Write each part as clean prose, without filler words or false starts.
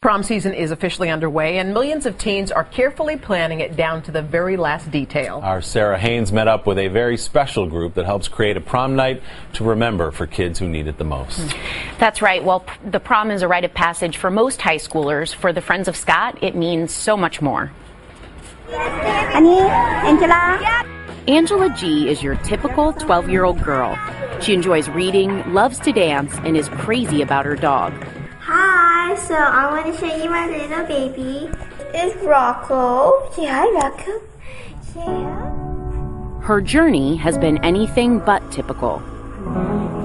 Prom season is officially underway, and millions of teens are carefully planning it down to the very last detail. Our Sarah Haynes met up with a very special group that helps create a prom night to remember for kids who need it the most. That's right. Well, the prom is a rite of passage for most high schoolers. For the Friends of Scott, it means so much more. Angela G. is your typical 12-year-old girl. She enjoys reading, loves to dance, and is crazy about her dog. Hi, so I'm going to show you my little baby. It's Rocco. Say hi, Rocco. Yeah. Her journey has been anything but typical.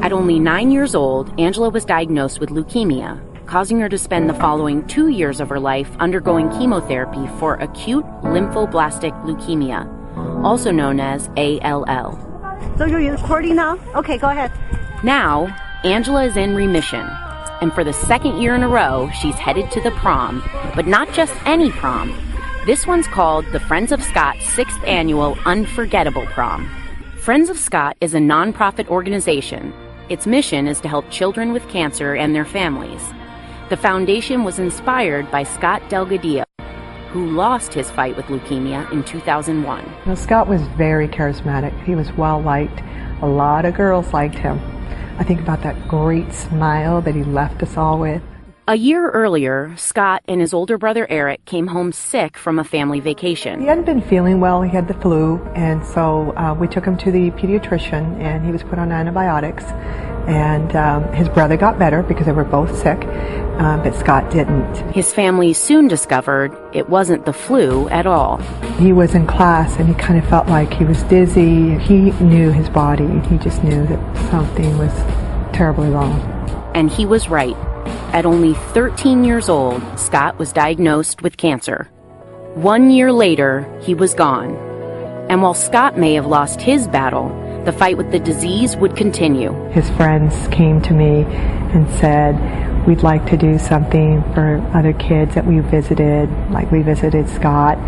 At only 9 years old, Angela was diagnosed with leukemia, causing her to spend the following 2 years of her life undergoing chemotherapy for acute lymphoblastic leukemia, also known as ALL. So you're recording now? Okay, go ahead. Now, Angela is in remission. And for the second year in a row, she's headed to the prom. But not just any prom. This one's called the Friends of Scott 6th Annual Unforgettable Prom. Friends of Scott is a nonprofit organization. Its mission is to help children with cancer and their families. The foundation was inspired by Scott Delgadillo, who lost his fight with leukemia in 2001. Well, Scott was very charismatic. He was well liked. A lot of girls liked him. I think about that great smile that he left us all with. A year earlier, Scott and his older brother Eric came home sick from a family vacation. He hadn't been feeling well. He had the flu, and so we took him to the pediatrician, and he was put on antibiotics. And his brother got better because they were both sick, but Scott didn't. His family soon discovered it wasn't the flu at all. He was in class, and he kind of felt like he was dizzy. He knew his body. He just knew that something was terribly wrong. And he was right. At only 13 years old, Scott was diagnosed with cancer. 1 year later, he was gone. And while Scott may have lost his battle, the fight with the disease would continue. His friends came to me and said, we'd like to do something for other kids that we visited, like we visited Scott.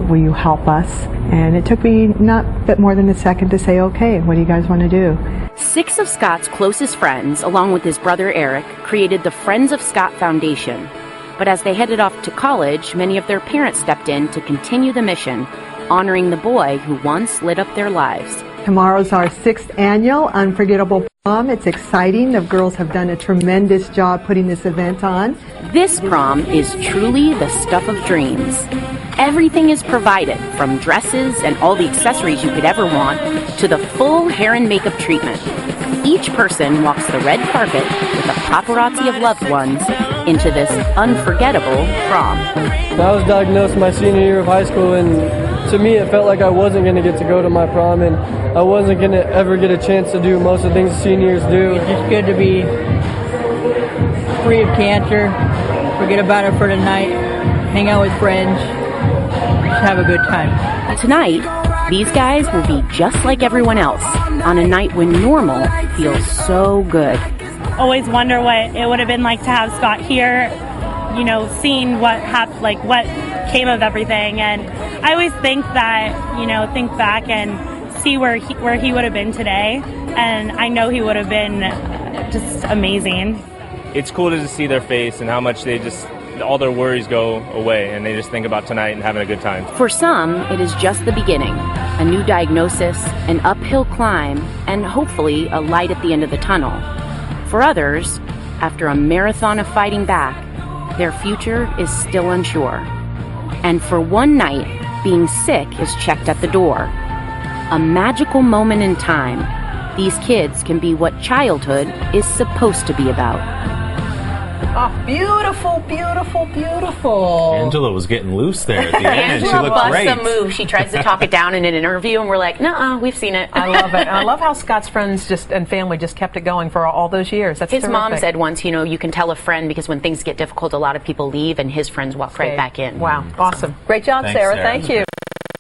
Will you help us? And it took me not a bit more than a second to say, okay, what do you guys want to do? 6 of Scott's closest friends, along with his brother Eric, created the Friends of Scott Foundation. But as they headed off to college, many of their parents stepped in to continue the mission, honoring the boy who once lit up their lives. Tomorrow's our 6th annual Unforgettable Prom. It's exciting. The girls have done a tremendous job putting this event on. This prom is truly the stuff of dreams. Everything is provided, from dresses and all the accessories you could ever want, to the full hair and makeup treatment. Each person walks the red carpet with a paparazzi of loved ones into this unforgettable prom. I was diagnosed my senior year of high school, and to me it felt like I wasn't going to get to go to my prom, and I wasn't going to ever get a chance to do most of the things seniors do. It's just good to be free of cancer, forget about it for the night, hang out with friends, just have a good time. Tonight, these guys will be just like everyone else on a night when normal feels so good. Always wonder what it would have been like to have Scott here, you know, seeing what happened, like what came of everything. And I always think that, you know, think back and see where he would have been today. And I know he would have been just amazing. It's cool to just see their face and how much they just, all their worries go away and they just think about tonight and having a good time. For some, it is just the beginning. A new diagnosis, an uphill climb, and hopefully a light at the end of the tunnel. For others, after a marathon of fighting back, their future is still unsure. And for one night, being sick is checked at the door. A magical moment in time. These kids can be what childhood is supposed to be about. Oh, beautiful, beautiful, beautiful. Angela was getting loose there at the end. She looked great. Angela busts a move. She tries to talk it down in an interview, and we're like, nuh-uh, we've seen it. I love it. I love how Scott's friends and family just kept it going for all those years. That's his terrific. mom said once, you know, you can tell a friend because when things get difficult, a lot of people leave, and his friends walk right back in. Wow, awesome. Great job, Thanks, Sarah. Sarah. Thank you.